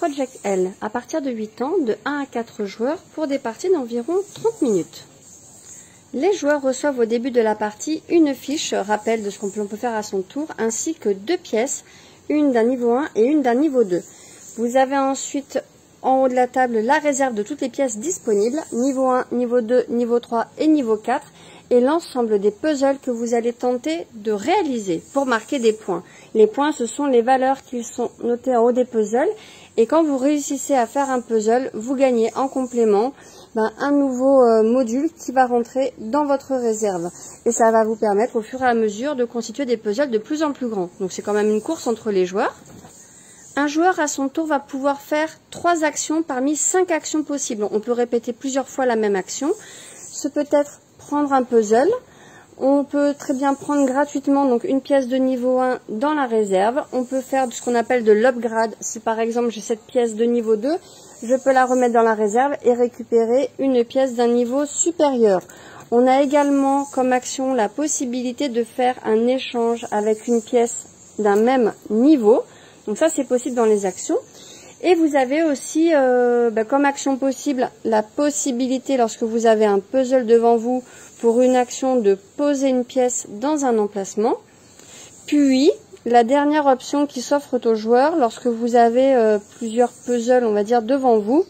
Project L à partir de 8 ans, de 1 à 4 joueurs pour des parties d'environ 30 minutes. Les joueurs reçoivent au début de la partie une fiche, rappel de ce qu'on peut faire à son tour, ainsi que 2 pièces, une d'un niveau 1 et une d'un niveau 2. Vous avez ensuite en haut de la table la réserve de toutes les pièces disponibles, niveau 1, niveau 2, niveau 3 et niveau 4, et l'ensemble des puzzles que vous allez tenter de réaliser pour marquer des points. Les points, ce sont les valeurs qui sont notées en haut des puzzles, et quand vous réussissez à faire un puzzle, vous gagnez en complément un nouveau module qui va rentrer dans votre réserve. Et ça va vous permettre au fur et à mesure de constituer des puzzles de plus en plus grands. Donc c'est quand même une course entre les joueurs. Un joueur à son tour va pouvoir faire 3 actions parmi 5 actions possibles. On peut répéter plusieurs fois la même action. Ce peut être prendre un puzzle. On peut très bien prendre gratuitement donc une pièce de niveau 1 dans la réserve. On peut faire ce qu'on appelle de l'upgrade. Si par exemple j'ai cette pièce de niveau 2, je peux la remettre dans la réserve et récupérer une pièce d'un niveau supérieur. On a également comme action la possibilité de faire un échange avec une pièce d'un même niveau. Donc ça c'est possible dans les actions. Et vous avez aussi comme action possible la possibilité, lorsque vous avez un puzzle devant vous, pour une action de poser une pièce dans un emplacement. Puis la dernière option qui s'offre aux joueurs, lorsque vous avez plusieurs puzzles, on va dire, devant vous,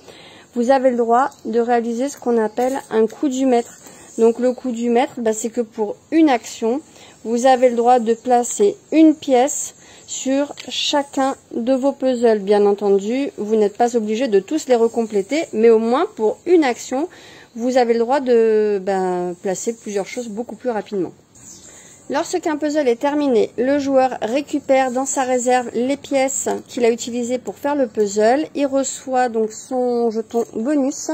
vous avez le droit de réaliser ce qu'on appelle un coup du maître. Donc le coup du maître, c'est que pour une action, vous avez le droit de placer une pièce sur chacun de vos puzzles. Bien entendu, vous n'êtes pas obligé de tous les recompléter, mais au moins pour une action, vous avez le droit de placer plusieurs choses beaucoup plus rapidement. Lorsqu'un puzzle est terminé, le joueur récupère dans sa réserve les pièces qu'il a utilisées pour faire le puzzle. Il reçoit donc son jeton bonus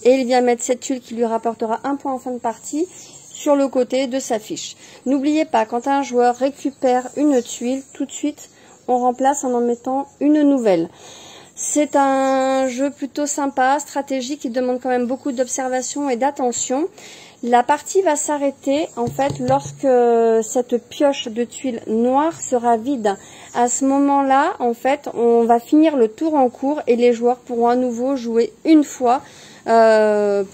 et il vient mettre cette tuile qui lui rapportera un point en fin de partie sur le côté de sa fiche. N'oubliez pas, quand un joueur récupère une tuile, tout de suite on remplace en mettant une nouvelle. C'est un jeu plutôt sympa, stratégique, qui demande quand même beaucoup d'observation et d'attention. La partie va s'arrêter en fait lorsque cette pioche de tuiles noire sera vide. À ce moment-là, en fait, on va finir le tour en cours et les joueurs pourront à nouveau jouer une fois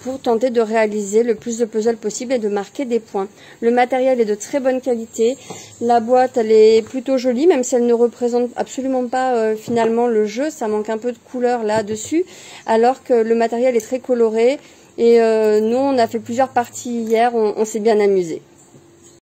pour tenter de réaliser le plus de puzzles possible et de marquer des points. Le matériel est de très bonne qualité. La boîte, elle est plutôt jolie, même si elle ne représente absolument pas finalement le jeu. Ça manque un peu de couleur là-dessus, alors que le matériel est très coloré. Et nous, on a fait plusieurs parties hier, on s'est bien amusé.